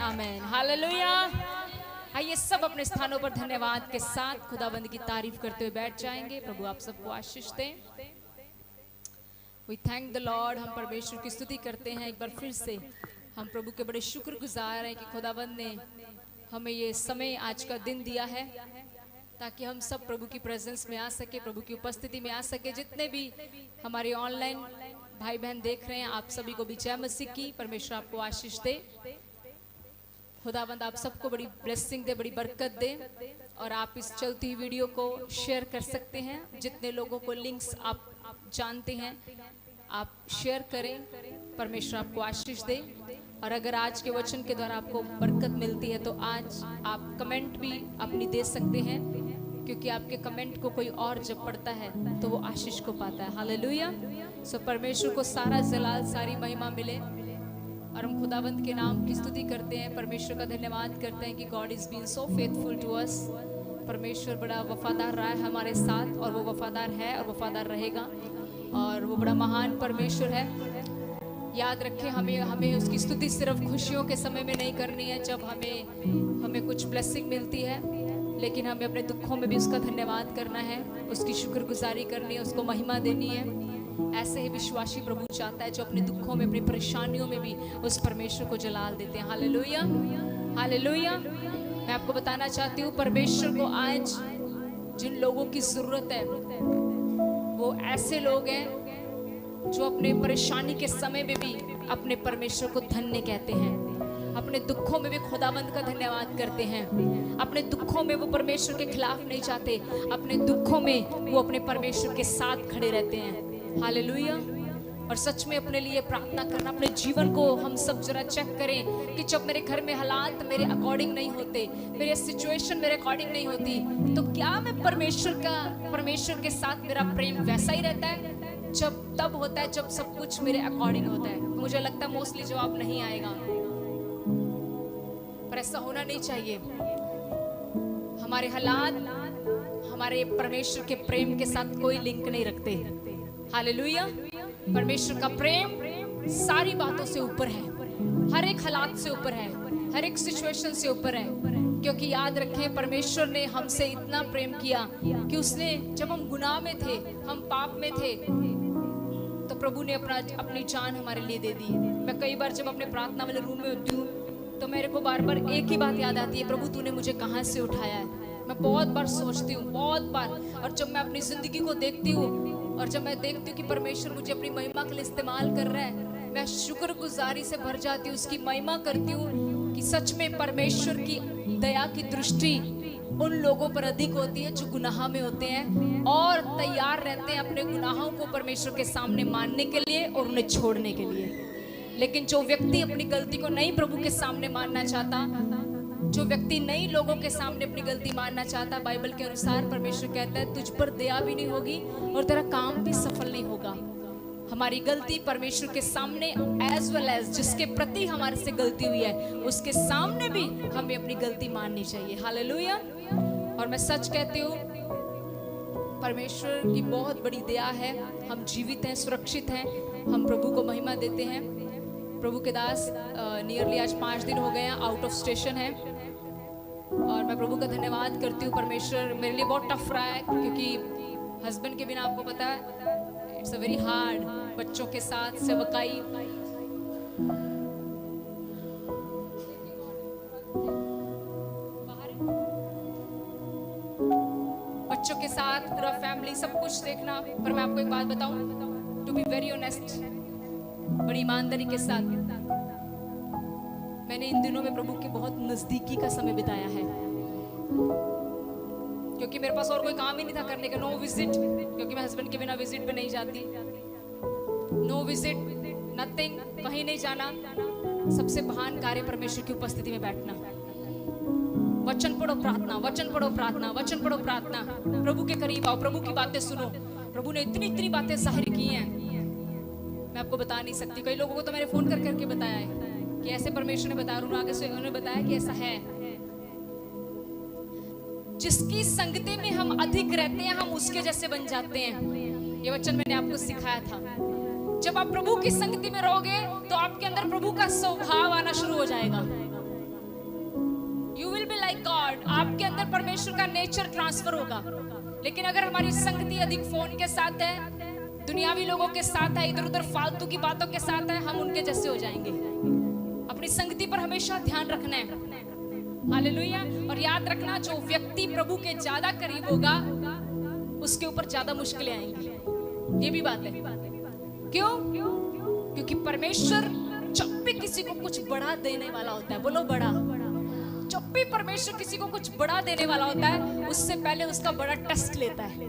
आमेन, hallelujah. आइए सब अपने स्थानों पर धन्यवाद के साथ खुदाबंद की तारीफ करते हुए बैठ जाएंगे। प्रभु आप सबको आशीष दें। We thank the lord. हम परमेश्वर की स्तुति करते हैं। एक बार फिर से हम प्रभु के बड़े शुक्रगुजार हैं कि खुदाबंद ने हमें ये समय आज का दिन दिया है ताकि हम सब प्रभु की प्रेजेंस में आ सके, प्रभु की उपस्थिति में आ सके। जितने भी हमारे ऑनलाइन भाई बहन देख रहे हैं, आप सभी को भी जय मसीह की। परमेश्वर आपको आशीष दे। खुदाबंद आप सबको बड़ी ब्लेसिंग दे, बड़ी बरकत दे। और आप इस चलती हुई वीडियो को शेयर कर सकते हैं। जितने लोगों को लिंक्स आप जानते हैं आप शेयर करें। परमेश्वर आपको आशीष दे। और अगर आज के वचन के द्वारा आपको बरकत मिलती है तो आज आप कमेंट भी अपनी दे सकते हैं, क्योंकि आपके कमेंट को कोई और जब पढ़ता है तो वो आशीष को पाता है। हालेलुया। सो परमेश्वर को सारा जलाल, सारी महिमा मिले। और हम खुदावंत के नाम की स्तुति करते हैं, परमेश्वर का धन्यवाद करते हैं कि god is been so faithful to us. परमेश्वर बड़ा वफादार रहा है हमारे साथ, और वो वफादार है और वफादार रहेगा। और वो बड़ा महान परमेश्वर है। याद रखें, हमें उसकी स्तुति सिर्फ खुशियों के समय में नहीं करनी है, जब हमें कुछ ब्लेसिंग मिलती है, लेकिन हमें अपने दुखों में भी उसका धन्यवाद करना है, उसकी शुक्रगुजारी करनी है, उसको महिमा देनी है। ऐसे ही विश्वासी प्रभु चाहता है जो अपने दुखों में, अपनी परेशानियों में भी उस परमेश्वर को जलाल देते हैं। Hallelujah, hallelujah. मैं आपको बताना चाहती हूँ, परमेश्वर को आज जिन लोगों की जरूरत है वो ऐसे लोग हैं जो अपने परेशानी के समय में भी अपने परमेश्वर को धन्य कहते हैं, अपने दुखों में भी खुदावंद का धन्यवाद करते हैं। अपने दुखों में वो परमेश्वर के खिलाफ नहीं जाते, अपने दुखों में वो अपने परमेश्वर के साथ खड़े रहते हैं। हालेलुया। और सच में अपने लिए प्रार्थना करना, अपने जीवन को हम सब जरा चेक करें कि जब मेरे घर में हालात मेरे अकॉर्डिंग नहीं होते, मेरे सिचुएशन मेरे अकॉर्डिंग नहीं होती, तो क्या मैं परमेश्वर के साथ मेरा प्रेम वैसा ही रहता है जब तब होता है जब सब कुछ मेरे अकॉर्डिंग होता है? मुझे लगता है मोस्टली जवाब नहीं आएगा, पर ऐसा होना नहीं चाहिए। हमारे हालात हमारे परमेश्वर के प्रेम के साथ कोई लिंक नहीं रखते। हालेलुया। परमेश्वर का प्रेम सारी बातों से ऊपर है, हर एक हालात से ऊपर है, हर एक सिचुएशन से ऊपर है। क्योंकि याद रखें, परमेश्वर ने हमसे इतना प्रेम किया कि उसने, जब हम गुनाह में थे, हम पाप में थे, तो प्रभु ने अपनी जान हमारे लिए दे दी। मैं कई बार जब अपने प्रार्थना वाले रूम में होती हूँ तो मेरे को बार बार एक ही बात याद आती है, प्रभु तूने मुझे कहाँ से उठाया है। मैं बहुत बार सोचती हूँ, बहुत बार। और जब मैं अपनी जिंदगी को देखती हूँ और जब मैं देखती हूँ कि परमेश्वर मुझे अपनी महिमा के लिए इस्तेमाल कर रहा है, मैं शुक्रगुजारी से भर जाती हूँ, उसकी महिमा करती हूँ कि सच में परमेश्वर की दया की दृष्टि उन लोगों पर अधिक होती है जो गुनाह में होते हैं और तैयार रहते हैं अपने गुनाहों को परमेश्वर के सामने मानने के लिए और उन्हें छोड़ने के लिए। लेकिन जो व्यक्ति अपनी गलती को नहीं प्रभु के सामने मानना चाहता, जो व्यक्ति नई लोगों के सामने अपनी गलती मानना चाहता, बाइबल के अनुसार परमेश्वर कहता है तुझ पर दया भी नहीं होगी और तेरा काम भी सफल नहीं होगा। हमारी गलती परमेश्वर के सामने एज वेल एज जिसके प्रति हमारे से गलती हुई है उसके सामने भी हमें अपनी गलती माननी चाहिए। हालेलुया। और मैं सच कहती हूँ, परमेश्वर की बहुत बड़ी दया है, हम जीवित हैं, सुरक्षित हैं, हम प्रभु को महिमा देते हैं। प्रभु के दास नियरली आज 5 दिन हो गए हैं आउट ऑफ स्टेशन है, और मैं प्रभु का धन्यवाद करती हूँ। परमेश्वर मेरे लिए बहुत टफ रहा है, क्योंकि हस्बैंड के बिना आपको पता है इट्स अ वेरी हार्ड। बच्चों के साथ सेवकाई, बच्चों के साथ पूरा फैमिली सब कुछ देखना। पर मैं आपको एक बात बताऊं, टू बी वेरी ऑनेस्ट, बड़ी ईमानदारी के साथ, मैंने इन दिनों में प्रभु के बहुत नजदीकी का समय बिताया है, क्योंकि मेरे पास और कोई काम ही नहीं था करने का। नो विजिट, क्योंकि मैं हस्बैंड के बिना विजिट पे नहीं जाती। नो विजिट, नथिंग, कहीं नहीं जाना। सबसे महान कार्य परमेश्वर की उपस्थिति में बैठना। वचन पढ़ो, प्रार्थना, वचन पढ़ो, प्रार्थना, वचन पढ़ो, प्रार्थना। प्रभु के करीब आओ, प्रभु की बातें सुनो। प्रभु ने इतनी बातें जाहिर की हैं, मैं आपको बता नहीं सकती। कई लोगों को तो मैंने फोन कर करके बताया है कि ऐसे परमेश्वर ने बताया, आगे से उन्होंने बताया कि ऐसा है। जिसकी संगति में हम अधिक रहते हैं हम उसके जैसे बन जाते हैं। ये वचन मैंने आपको सिखाया था। जब आप प्रभु की संगति में रहोगे तो आपके अंदर प्रभु का स्वभाव आना शुरू हो जाएगा। आपके अंदर परमेश्वर का नेचर ट्रांसफर होगा। लेकिन अगर हमारी संगति अधिक फोन के साथ है, दुनियावी लोगों के साथ है, इधर उधर फालतू की बातों के साथ है, हम उनके जैसे हो जाएंगे। अपनी संगति पर हमेशा ध्यान रखना है। हालेलुया। और याद रखना, जो व्यक्ति प्रभु के ज्यादा करीब होगा उसके ऊपर ज्यादा मुश्किलें आएंगी। ये भी बात है। क्यों? क्योंकि परमेश्वर जब भी किसी को कुछ बड़ा देने वाला होता है, बोलो बड़ा, जब भी परमेश्वर किसी को कुछ बड़ा देने वाला होता है, उससे पहले उसका बड़ा टेस्ट लेता है।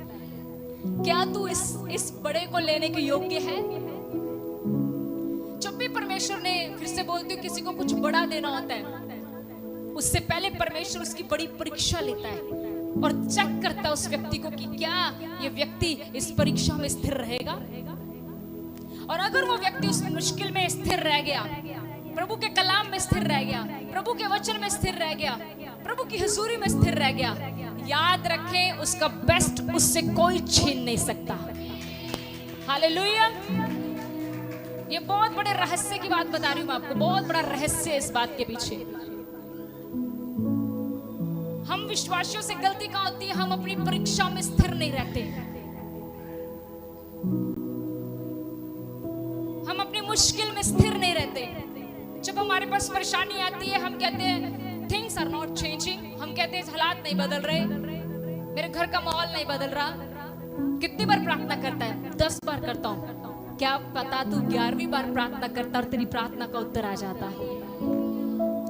क्या तू इस बड़े को लेने के योग्य है? जब भी परमेश्वर ने, फिर से बोलती हूँ, किसी को कुछ बड़ा देना होता है, उससे पहले परमेश्वर उसकी बड़ी परीक्षा लेता है और चेक करता है उस व्यक्ति को कि क्या ये व्यक्ति इस परीक्षा में स्थिर रहेगा। और अगर वो व्यक्ति उस मुश्किल में स्थिर रह गया, प्रभु के कलाम में स्थिर रह गया, प्रभु के वचन में स्थिर रह गया, प्रभु की हुजूरी में स्थिर रह गया, याद रखें उसका बेस्ट उससे कोई छीन नहीं सकता। हालेलुया। ये बहुत बड़े रहस्य की बात बता रही हूं मैं आपको, बहुत बड़ा रहस्य है इस बात के पीछे। हम विश्वासियों से गलती कहां होती है? हम अपनी परीक्षा में स्थिर नहीं रहते, हम अपनी मुश्किल में स्थिर नहीं रहते। जब हमारे पास परेशानी आती है, हम कहते हैं थिंग्स आर नॉट चेंजिंग, हम कहते हैं हालात नहीं बदल रहे, मेरे घर का माहौल नहीं बदल रहा। कितनी बार प्रार्थना करता है? 10 बार करता हूं। क्या पता तू 11वीं बार प्रार्थना करता और तेरी प्रार्थना का उत्तर आ जाता।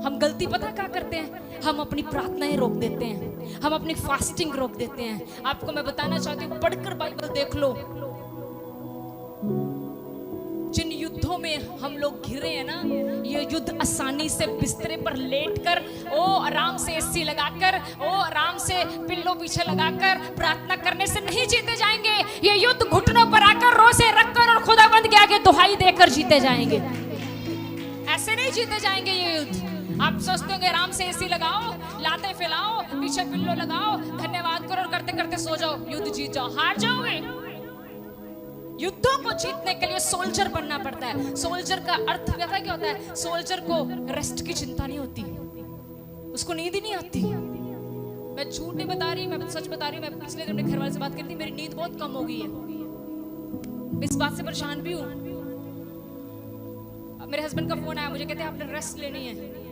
हम गलती पता क्या करते हैं? हम अपनी प्रार्थनाएं रोक देते हैं, हम अपनी फास्टिंग रोक देते हैं। आपको मैं बताना चाहती हूँ, पढ़कर बाइबल देख लो, जिन युद्धों में हम लोग घिरे हैं ना, ये युद्ध आसानी से बिस्तरे पर लेटकर, ओ आराम से एसी लगाकर, ओ आराम से पिल्लो पीछे लगाकर प्रार्थना करने से नहीं जीते जाएंगे। ये युद्ध घुटनों पर आकर, रोज़े रखकर और खुदावंद के आगे दुहाई देकर जीते जाएंगे। ऐसे नहीं जीते जाएंगे ये युद्ध। आप सोचते होंगे आराम से एसी लगाओ, लाते फैलाओ, पीछे पिल्लो लगाओ, धन्यवाद करो और करते करते सो जाओ, युद्ध जीत जाओ। हार जाओगे। युद्धों को जीतने के लिए सोल्जर बनना पड़ता है। सोल्जर का अर्थ पता क्या होता है? सोल्जर को रेस्ट की चिंता नहीं होती, उसको नींद ही नहीं आती। मैं झूठ नहीं बता रही, मैं सच बता रही हूँ। मैं पिछले दिन अपने घर वाले से बात करती थी, मेरी नींद बहुत कम हो गई है। मैं इस बात से परेशान भी हूँ। मेरे हस्बैंड का फोन आया, मुझे कहते हैं आपने रेस्ट लेनी है।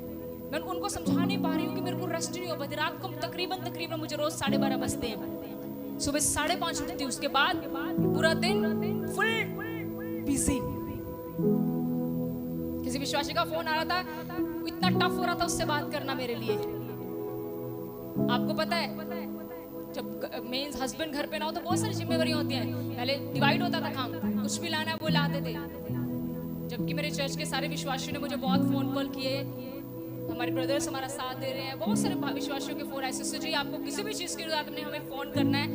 मैं उनको समझा नहीं पा रही हूँ कि मेरे को रेस्ट नहीं हो पाती। रात को तकरीबन मुझे रोज 12:30 बजते हैं। सुबह 5:30 उठती हूँ, उसके बाद पूरा दिन फुल बिजी। किसी विश्वासी का फोन आ रहा था, इतना टफ हो रहा था उससे बात करना मेरे लिए। आपको पता है, जब मेन हस्बैंड घर पे ना हो तो बहुत सारी जिम्मेवारियां होती हैं। पहले डिवाइड होता था काम, कुछ भी लाना है वो लाते थे। जबकि मेरे चर्च के सारे विश्वासियों ने मुझे बहुत फोन कॉल किए, हमारे ब्रदर्स हमारा साथ दे रहे हैं। बहुत सारे विश्वासियों के फोन आए, सिस्टर जी आपको किसी भी चीज की जरूरत नहीं, हमें फोन करना है,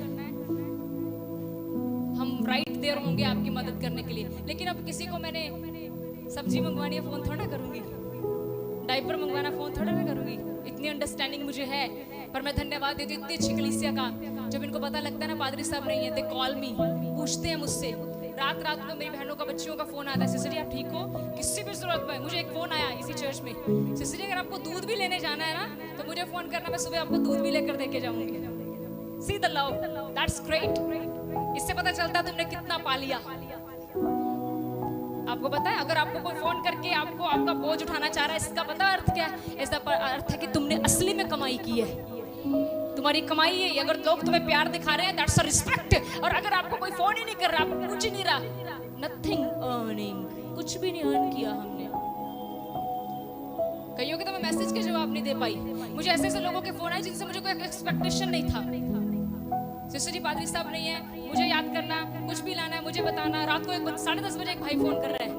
हम राइट देयर होंगे आपकी मदद करने के लिए। लेकिन अब किसी को मैंने सब्जी मंगवानी है, फोन थोड़ा करूंगी, डायपर मंगवाना फोन थोड़ा ना करूंगी। इतनी अंडरस्टैंडिंग मुझे है। पर मैं धन्यवाद देती हूँ इतनी अच्छी कलीसिया का, जब इनको पता लगता है ना पादरी साहब नहीं है, दे कॉल मी, पूछते हैं मुझसे। रात को मेरी बहनों का, बच्चियों का फोन आता है, सिस्टर जी आप ठीक हो, किसी भी जरूरत में। मुझे एक फोन आया इसी चर्च में, सिस्टर जी अगर आपको दूध भी लेने जाना है ना तो मुझे फोन करना, मैं सुबह आपको दूध भी लेकर देके जाऊंगी। See the love, that's great. इससे पता चलता है तुमने कितना पा लिया। आपको पता है, अगर आपको कोई फोन करके आपको आपका बोझ उठाना चाह रहा है, इसका पता अर्थ क्या है? इसका अर्थ है कि तुमने असली में कमाई की है, तुम्हारी कमाई है। अगर लोग तुम्हें प्यार दिखा रहे हैं, दैट्स अ रिस्पेक्ट। और अगर आपको कोई फोन ही नहीं कर रहा, आपको कुछ ही नहीं रहा, नथिंग अर्निंग, कुछ भी नहीं अर्न किया हमने। कईयों के तो मैं मैसेज के जवाब नहीं दे पाई। मुझे ऐसे ऐसे लोगों के फोन आए जिनसे मुझे कोई एक्सपेक्टेशन नहीं था। सिस्टर जी पादरी साहब नहीं है, मुझे याद करना, कुछ भी लाना है मुझे बताना। रात को 10:30 बजे एक भाई फोन कर रहा है।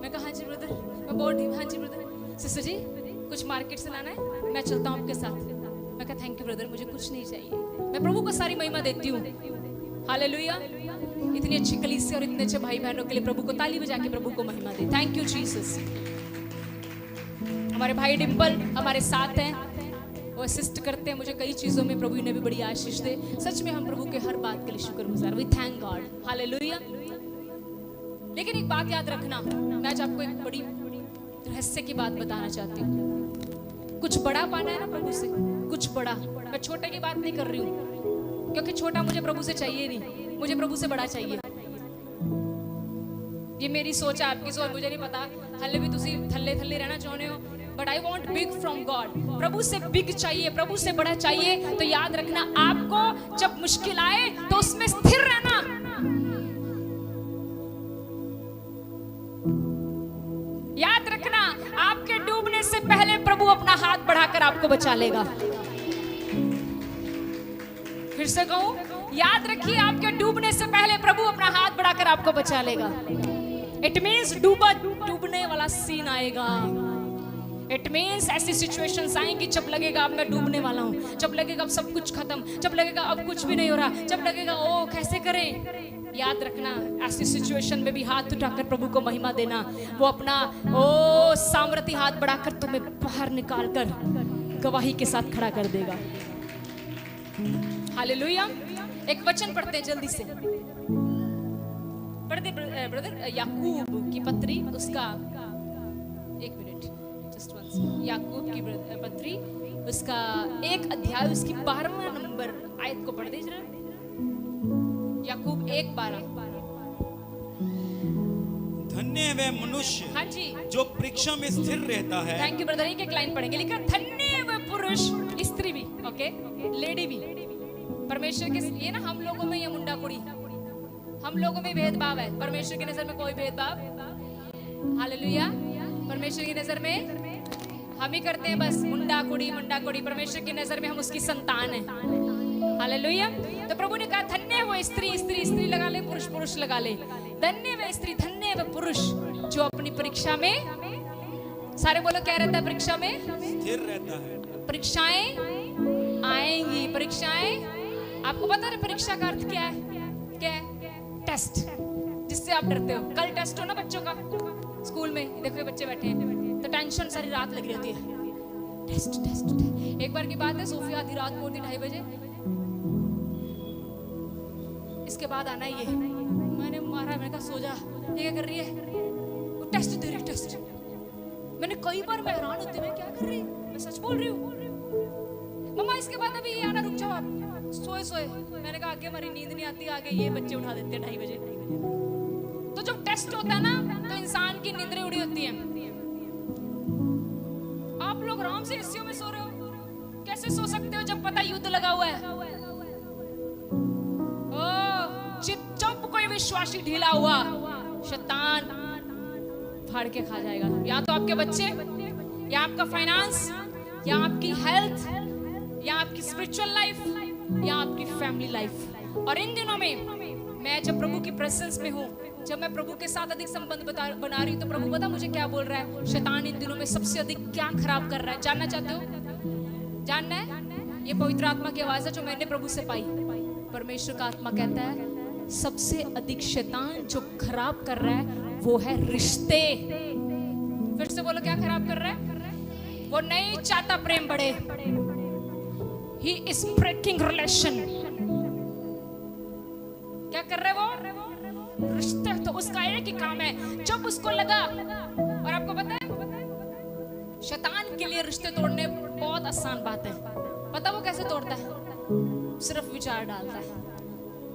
मैं कहा हाँ जी ब्रदर, मैं बोल रही हूँ हाँ जी ब्रदर। सिस्टर जी कुछ मार्केट से लाना है, मैं चलता हूँ आपके साथ। मैं कहा थैंक यू ब्रदर, मुझे कुछ नहीं चाहिए। मैं प्रभु को सारी महिमा देती हूँ। हालेलुया। इतनी अच्छी कलीसिया और इतने अच्छे भाई बहनों के लिए प्रभु को ताली बजा के प्रभु को महिमा दे। Thank you Jesus. हमारे भाई डिम्पल हमारे साथ हैं, वो असिस्ट करते हैं मुझे कई चीजों में। प्रभु ने भी बड़ी आशीष दे। सच में हम प्रभु के हर बात के लिए शुक्रगुजार। We thank god. हालेलुया। लेकिन एक बात याद रखना, मैं आज आपको एक बड़ी रहस्य की बात बताना चाहती हूँ। कुछ बड़ा पाना है ना प्रभु से, कुछ बड़ा। मैं छोटे की बात नहीं कर रही हूँ, क्योंकि छोटा मुझे प्रभु से चाहिए नहीं, मुझे प्रभु से बड़ा चाहिए। ये मेरी सोच है, आपकी सोच मुझे नहीं पता। हले भी तुसी थल्ले थल्ले रहना चाहते हो, but I want big from God. प्रभु से बिग चाहिए, प्रभु से बड़ा चाहिए। तो याद रखना, आपको जब मुश्किल आए तो उसमें स्थिर रहना। याद रखना, आपके डूबने से पहले प्रभु अपना हाथ बढ़ाकर आपको बचा लेगा। फिर से कहूं, याद रखिए, आपके डूबने से पहले प्रभु अपना हाथ बढ़ाकर आपको बचा लेगा। इट मीन्स डूबने वाला सीन आएगा। इट मीन्स ऐसी सिचुएशंस आएंगी जब लगेगा अब मैं डूबने वाला हूं, जब लगेगा अब सब कुछ खत्म, जब लगेगा अब कुछ भी नहीं हो रहा, जब लगेगा ओ कैसे करें। याद रखना, ऐसी सिचुएशन में भी हाथ उठाकर प्रभु को महिमा देना। वो अपना ओ सामर्थ्य हाथ बढ़ाकर तुम्हें बाहर निकालकर गवाही के साथ खड़ा कर देगा। हालेलुया। एक वचन पढ़ते हैं जल्दी से, पढ़ते ब्रदर। याकूब की पत्री, उसका एक मिनट, जस्ट वंस। याकूब की पत्री, उसका 1 अध्याय, उसकी 12वां नंबर आयत को पढ़ दीजिए। याकूब 1:12। धन्य है वह मनुष्य, हाँ जी, जो परीक्षा में स्थिर रहता है। Thank you brother. एक लाइन पढ़ेंगे, लिखा धन्य है वह पुरुष, स्त्री भी, ओके, लेडी भी। परमेश्वर के ये ना, हम लोगों में ये मुंडा कुड़ी, हम लोगों में भेदभाव है। परमेश्वर की नजर में कोई भेदभाव, हालेलुया। परमेश्वर की नजर में हम ही करते हैं बस मुंडा कुड़ी, मुंडा कुड़ी। परमेश्वर की नजर में हम उसकी संतान है, हालेलुया। तो प्रभु ने कहा धन्य है वो स्त्री, स्त्री स्त्री लगा ले, पुरुष पुरुष लगा ले। धन्य वह स्त्री, धन्य वह पुरुष जो अपनी परीक्षा में, सारे बोलो क्या रहता है परीक्षा में? स्थिर रहता है। परीक्षाएं आएंगी, परीक्षाएं। आपको पता है परीक्षा का अर्थ क्या है? क्या है? टेस्ट, जिससे आप डरते हो। कल टेस्ट हो ना बच्चों का स्कूल में, देखो ये बच्चे बैठे हैं तो टेंशन सारी रात लगी रहती है। Test test. एक बार की बात है, सोफिया आधी रात को उठी 2:30 बजे, इसके बाद आना ही है। मैंने मारा, मैंने कहा सो जा, ये क्या कर रही है? वो टेस्ट दे रही, टेस्ट। मैंने कई बार, मैं हैरान होती, मैं क्या कर रही, मैं सच बोल रही हूँ। मम्मा इसके बाद अभी ये आना, रुक जाओ आप, सोए सोए। मैंने कहा आगे हमारी नींद नहीं आती, आगे ये बच्चे उठा देते हैं 2:30 बजे। तो जब टेस्ट होता है ना, तो इंसान की नींदें उड़ी होती हैं। आप लोग आराम से एसीओ में सो रहे हो, कैसे सो सकते हो जब पता युद्ध लगा हुआ है? जब कोई विश्वासी ढीला हुआ, शैतान फाड़ के खा जाएगा। या तो आपके बच्चे, या आपका फाइनेंस, या आपकी हेल्थ, या आपकी स्पिरिचुअल लाइफ, या आपकी फैमिली लाइफ। और इन दिनों में मैं जब प्रभु की प्रेजेंस में हूँ, जब मैं प्रभु के साथ अधिक संबंध बना रही हूँ, तो प्रभु पता मुझे क्या बोल रहा है? शैतान इन दिनों में सबसे अधिक क्या खराब कर रहा है, जानना चाहते हो? जानना है? ये पवित्र आत्मा की आवाज है जो मैंने प्रभु से पाई। परमेश्वर का आत्मा कहता है सबसे अधिक शैतान जो खराब कर रहा है वो है रिश्ते। फिर से बोलो, क्या खराब कर रहा है? वो नहीं चाहता प्रेम बढ़े। He is breaking relation। क्या कर रहे वो? रिश्ते। तो उसका एक ही काम है, जब उसको लगा, और आपको पता है शैतान के लिए रिश्ते तोड़ने बहुत आसान बात है। पता वो कैसे तोड़ता है? सिर्फ विचार डालता है।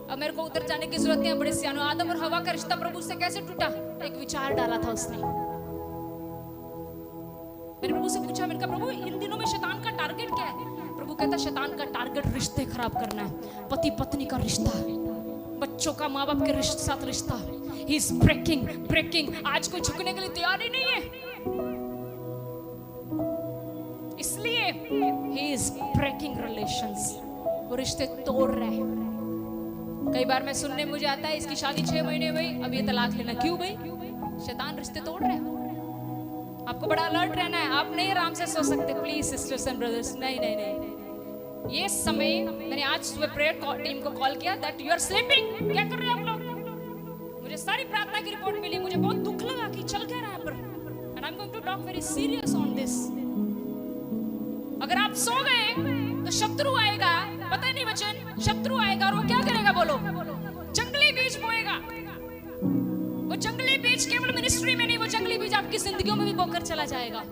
अब मेरे को उधर जाने की जरूरत नहीं है, बड़े सियानो। आदम और हवा का रिश्ता प्रभु से कैसे टूटा? एक विचार डाला था उसने। मैंने प्रभु से पूछा, मैंने कहा प्रभु इन दिनों में शैतान का टारगेट क्या है? प्रभु कहता शैतान का टारगेट रिश्ते खराब करना है। पति पत्नी का रिश्ता, बच्चों का माँ बाप के साथ रिश्ता। He is breaking। आज कोई झुकने के लिए तैयार ही नहीं है, इसलिए He is breaking relations। वो रिश्ते तोड़ रहे हैं। कई बार मैं सुनने मुझे आता है इसकी शादी 6 महीने हुई, अब ये तलाक लेना। क्यों भाई? शैतान रिश्ते तोड़ रहे हैं। आपको बड़ा अलर्ट रहना है। आप नहीं आराम से सो सकते, प्लीज सिस्टर्स एंड ब्रदर्स। नहीं नहीं नहीं, ये समय मैंने आज सुबह प्रेयर टीम को कॉल किया दैट यू आर स्लीपिंग। क्या कर रहे हैं आप लोग? मुझे सारी प्रार्थना की रिपोर्ट मिली, मुझे बहुत दुख लगा कि चल क्या रहा है पर। And I am going to talk very serious on this. अगर आप सो गए तो शत्रु आएगा, पता नहीं वचन, शत्रु आएगा और वो क्या करेगा? बोलो, जंगली बीज बोएगा। वो जंगली बीज केवल मिनिस्ट्री में नहीं, वो जंगली बीज आपकी जिंदगियों में भी बोकर चला जाएगा।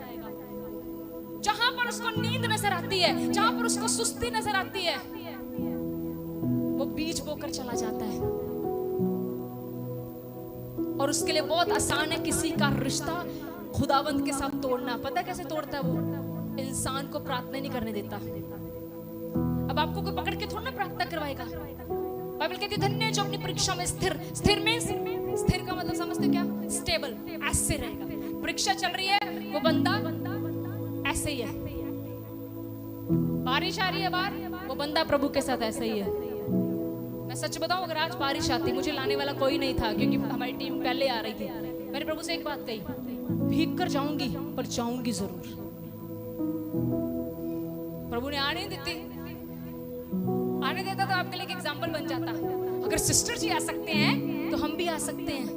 जहां पर उसको नींद नजर आती है, जहां पर उसको सुस्ती नजर आती है, वो बीज बोकर चला जाता है। और उसके लिए बहुत आसान है किसी का रिश्ता खुदावंद के साथ तोड़ना। पता है कैसे तोड़ता है वो? इंसान को प्रार्थना नहीं करने देता। अब आपको कोई पकड़ के थोड़ा ना प्रार्थना करवाएगा। बाइबल कहती है धन्य जो अपनी परीक्षा में स्थिर। स्थिर में स्थिर का मतलब समझते क्या? स्टेबल, ऐसे रहेगा। परीक्षा चल रही है, वो बंदा ऐसे ही है। बारिश आ रही है बाहर, वो बंदा प्रभु के साथ ऐसे ही है। मैं सच बताऊं, अगर आज बारिश आती, मुझे लाने वाला कोई नहीं था क्योंकि हमारी टीम पहले आ रही थी। मैंने प्रभु से एक बात कही, भीग कर जाऊंगी पर जाऊंगी जरूर। प्रभु ने आने देती, आने देता तो आपके लिए एक एग्जाम्पल बन जाता। अगर सिस्टर जी आ सकते हैं तो हम भी आ सकते हैं।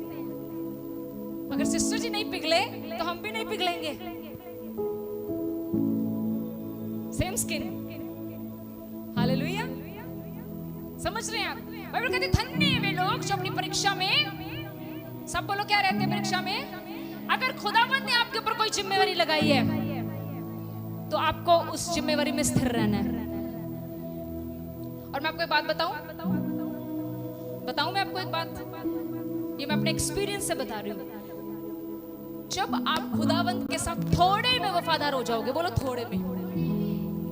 अगर सिस्टर जी नहीं पिघले तो हम भी नहीं पिघलेंगे। Same skin. हालेलुया। समझ रहे हैं आप? बाइबल कहती है धन्य वे लोग जो अपनी परीक्षा में, सब बोलो क्या रहते हैं परीक्षा में? अगर खुदावंद ने आपके ऊपर कोई जिम्मेवारी लगाई है तो आपको उस जिम्मेवारी में स्थिर रहना है। और मैं आपको एक बात बताऊं मैं आपको एक बात, ये मैं अपने एक्सपीरियंस से बता रही हूं। जब आप खुदावंद के साथ थोड़े में वफादार हो जाओगे, बोलो थोड़े में,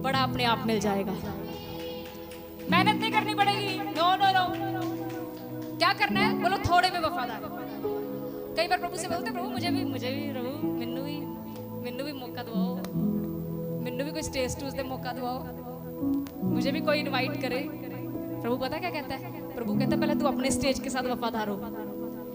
बड़ा अपने आप मिल जाएगा। मेहनत नहीं करनी पड़ेगी। नो नो नो, क्या करना है? बोलो थोड़े में वफादार। कई बार प्रभु से बोलते प्रभु मुझे भी प्रभु मैनू भी मौका दो, मैनू भी कोई स्टेज टूज दे मौका दो, मुझे भी कोई इनवाइट करे। प्रभु पता क्या कहता है? प्रभु कहता है पहले तू अपने स्टेज के साथ वफादार हो,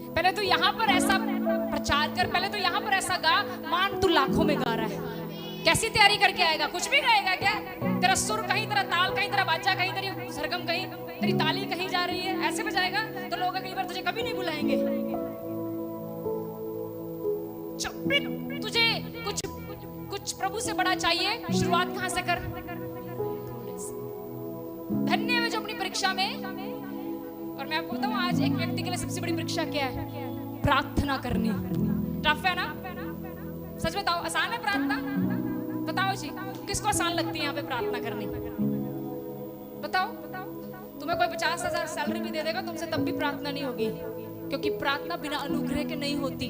पहले तू यहाँ पर ऐसा प्रचार कर, पहले तू यहाँ पर ऐसा गा, मान तू लाखों में गा रहा है। कैसी तैयारी करके आएगा? कुछ भी गाएगा क्या? तेरा सुर कहीं, तेरा ताल कहीं, तेरा बाजा कहीं, तेरी सरगम कहीं, तेरी ताली कहीं जा रही है, ऐसे बजाएगा तो लोग कई बार तुझे कभी नहीं बुलाएंगे। जब भी तुझे कुछ प्रभु से बड़ा चाहिए, शुरुआत कहां से कर? धन्य है जो अपनी परीक्षा में। और मैं आपको बताऊं, आज एक व्यक्ति के लिए सबसे बड़ी परीक्षा क्या है? प्रार्थना करनी। टफ है ना? सच बताओ, आसान है प्रार्थना? बताओ जी, किसको आसान लगती है यहाँ पे प्रार्थना करनी? बताओ। तुम्हें कोई 50,000 सैलरी भी दे देगा तुमसे, तब भी प्रार्थना नहीं होगी, क्योंकि प्रार्थना बिना अनुग्रह के नहीं होती।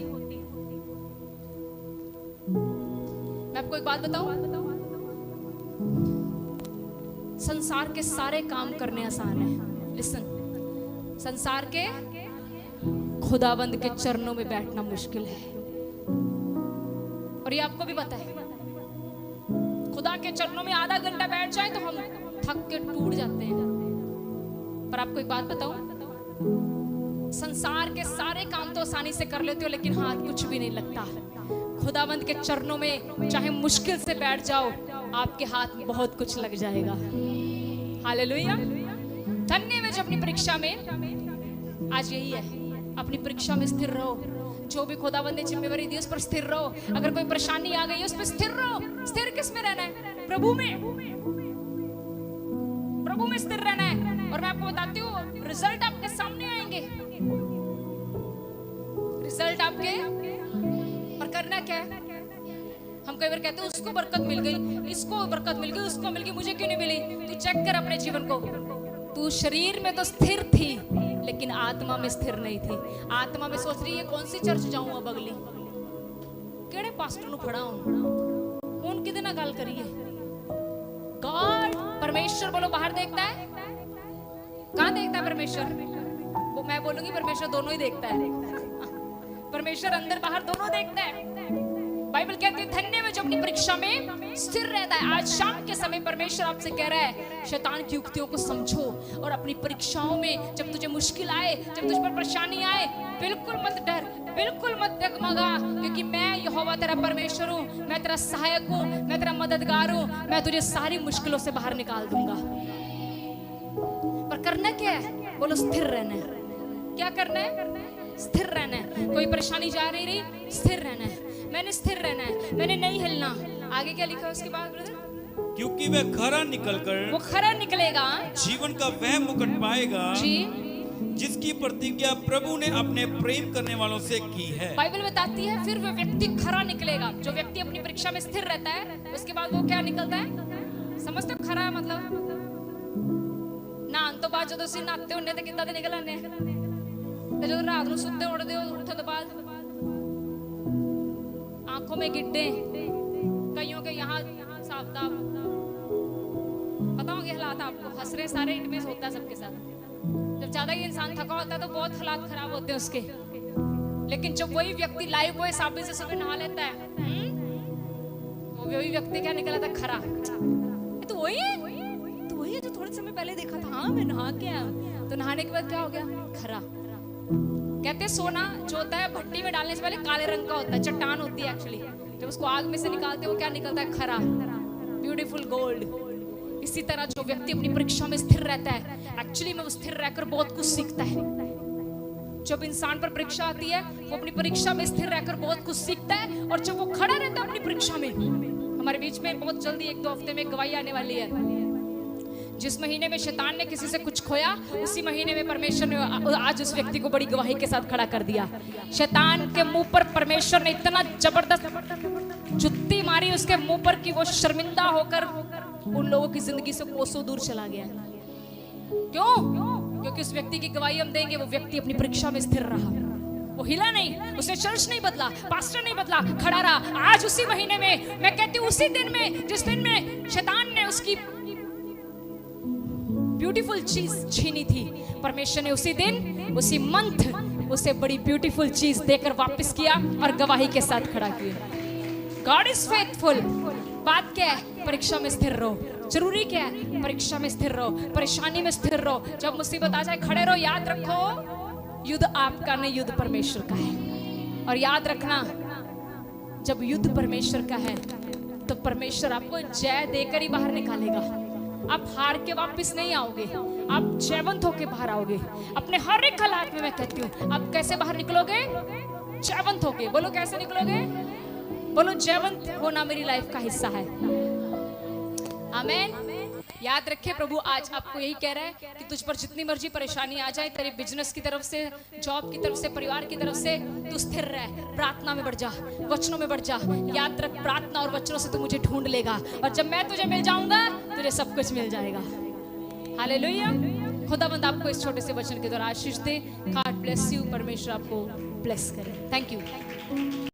मैं आपको एक बात बताऊं, संसार के सारे काम करने आसान है। लिसन, संसार के खुदावंद के चरणों में बैठना मुश्किल है। और ये आपको भी पता है। खुदा के चरणों में आधा घंटा बैठ जाए तो हम थक के टूट जाते हैं। पर आपको एक बात बताऊं, संसार के सारे काम तो आसानी से कर लेते हो, लेकिन हाथ कुछ भी नहीं लगता। खुदावंद के चरणों में चाहे मुश्किल से बैठ जाओ, आपके हाथ में बहुत कुछ लग जाएगा। हालेलुया। धन्य है जो अपनी परीक्षा में, आज यही है, अपनी परीक्षा में स्थिर रहो। जो भी खुदावंद ने जिम्मेवारी दी उस पर स्थिर रहो। अगर कोई परेशानी आ गई है उस पर स्थिर रहो। स्थिर किस में रहना है? प्रभु में। प्रभु में स्थिर रहना है। और मैं आपको बताती हूँ, रिजल्ट आपके सामने आएंगे। रिजल्ट आपके। और करना क्या है? हम कई बार कहते हैं उसको बरकत मिल गई, इसको बरकत मिल गई, उसको मिल गई, मुझे क्यों नहीं मिली? तू चेक कर अपने जीवन को। तू शरीर में तो स्थिर थी, लेकिन आत्मा में स्थिर नहीं थी। आत्मा में सोच रही है कौन सी चर्च जाऊं अब अगली, केड़े पास्टर नु फड़ा हूं, कौन किदे ना गल करिए। गॉड, परमेश्वर बोलो बाहर देखता है। कहां देखता है परमेश्वर? वो मैं बोलूंगी परमेश्वर दोनों ही देखता है। परमेश्वर अंदर बाहर दोनों देखता है। बाइबल कहती है धन्य है जो अपनी परीक्षा में स्थिर रहता है। आज शाम के समय परमेश्वर आपसे कह रहा है, शैतान की युक्तियों को समझो और अपनी परीक्षाओं में जब तुझे मुश्किल आए, जब तुझ पर परेशानी आए, बिल्कुल मत डर, बिल्कुल मत डगमगा, क्योंकि मैं यहोवा तेरा परमेश्वर हूँ, मैं तेरा सहायक हूँ, मैं तेरा मददगार हूँ, मैं तुझे सारी मुश्किलों से बाहर निकाल दूंगा। पर करना क्या है? बोलो स्थिर रहना है। क्या करना है? स्थिर रहना है। कोई परेशानी जा रही, स्थिर रहना है। मैंने स्थिर रहना है, मैंने नहीं हिलना। आगे क्या लिखा उसके बाद ब्रदर? क्योंकि वह खरा निकलकर, वो खरा निकलेगा, जीवन का वह मुकुट पाएगा जी, जिसकी प्रतिज्ञा प्रभु ने अपने प्रेम करने वालों से की है। बाइबल बताती है फिर वह व्यक्ति खरा निकलेगा। जो व्यक्ति अपनी परीक्षा में स्थिर रहता है उसके बाद वो क्या निकलता है? समझते हो खरा है मतलब? ना तो बाद जो तुसी नाते होने ते किद्दां दे निकलने ते जो रात ਨੂੰ ਸੁੱਤੇ ਉੱਠਦੇ ਹੋ उठने तो बाद आंखों में गिड्डे, कईयों के यहाँ साफ-साफ पता होंगे हालात आपको। हंस रहे सारे, इट मींस होता है सबके साथ। जब ज्यादा ही इंसान थका होता है तो बहुत हालात खराब होते हैं उसके। लेकिन जब वही व्यक्ति लाइव बॉय साबुन से सुबह नहा लेता है तो वही व्यक्ति क्या निकला था? खरा। तो वही है जो थोड़े समय पहले देखा था। हाँ मैं नहा के आया। तो नहाने के बाद क्या हो गया? खरा। कहते सोना जो होता है भट्टी में डालने से पहले काले रंग का होता है, चट्टान होती है एक्चुअली। जब उसको आग में से निकालते हैं वो क्या निकलता है? खरा, ब्यूटीफुल गोल्ड। इसी तरह जो व्यक्ति अपनी परीक्षा में स्थिर रहता है एक्चुअली में वो स्थिर रहकर बहुत कुछ सीखता है। जब इंसान पर परीक्षा आती है वो अपनी परीक्षा में स्थिर रहकर बहुत कुछ सीखता है। और जब वो खड़ा रहता है अपनी परीक्षा में, हमारे बीच में बहुत जल्दी 1-2 हफ्ते में गवाही आने वाली है। जिस महीने में शैतान ने किसी से कुछ खोया उसी महीने में परमेश्वर ने आज उस व्यक्ति को बड़ी गवाही के साथ खड़ा कर दिया। शैतान के मुंह पर परमेश्वर ने इतना जबरदस्त जुत्ती मारी उसके मुंह पर कि वो शर्मिंदा होकर उन लोगों की जिंदगी से कोसों दूर चला गया। क्यों? क्योंकि उस व्यक्ति की गवाही हम देंगे वो व्यक्ति अपनी परीक्षा में स्थिर रहा, वो हिला नहीं, उसने चर्च नहीं बदला, पास्टर नहीं बदला, खड़ा रहा। आज उसी महीने में, मैं कहती हूँ उसी दिन में जिस दिन में शैतान ने उसकी ब्यूटीफुल चीज छीनी थी, परमेश्वर ने उसी दिन उसी मंथ उसे बड़ी ब्यूटीफुल चीज देकर वापस किया और गवाही के साथ खड़ा किया। God is faithful. बात क्या है? परीक्षा में स्थिर रहो। जरूरी क्या है? परीक्षा में स्थिर रहो, परेशानी में स्थिर रहो। जब मुसीबत आ जाए खड़े रहो। याद रखो युद्ध आपका नहीं, युद्ध परमेश्वर का है। और याद रखना जब युद्ध परमेश्वर का है तो परमेश्वर आपको जय देकर ही बाहर निकालेगा। आप हार के वापस नहीं आओगे, आप जयवंत होके बाहर आओगे। अपने हर एक हालात में मैं कहती हूँ आप कैसे बाहर निकलोगे? जयवंत होके। बोलो कैसे निकलोगे? बोलो जयवंत होना मेरी लाइफ का हिस्सा है। आमीन। याद रखिए प्रभु आज आपको यही कह रहा है कि तुझ पर जितनी मर्जी परेशानी आ जाए, तेरे बिजनेस की तरफ से, जॉब की तरफ से, परिवार की तरफ से, तू स्थिर रह, प्रार्थना में बढ़ जा, वचनों में बढ़ जा। याद रख प्रार्थना और वचनों से तू मुझे ढूंढ लेगा और जब मैं तुझे मिल जाऊंगा तुझे सब कुछ मिल जाएगा। हालेलुया। खुदावंद आपको इस छोटे से वचन के द्वारा आशीष दे। God bless you. परमेश्वर आपको ब्लेस करे। Thank you.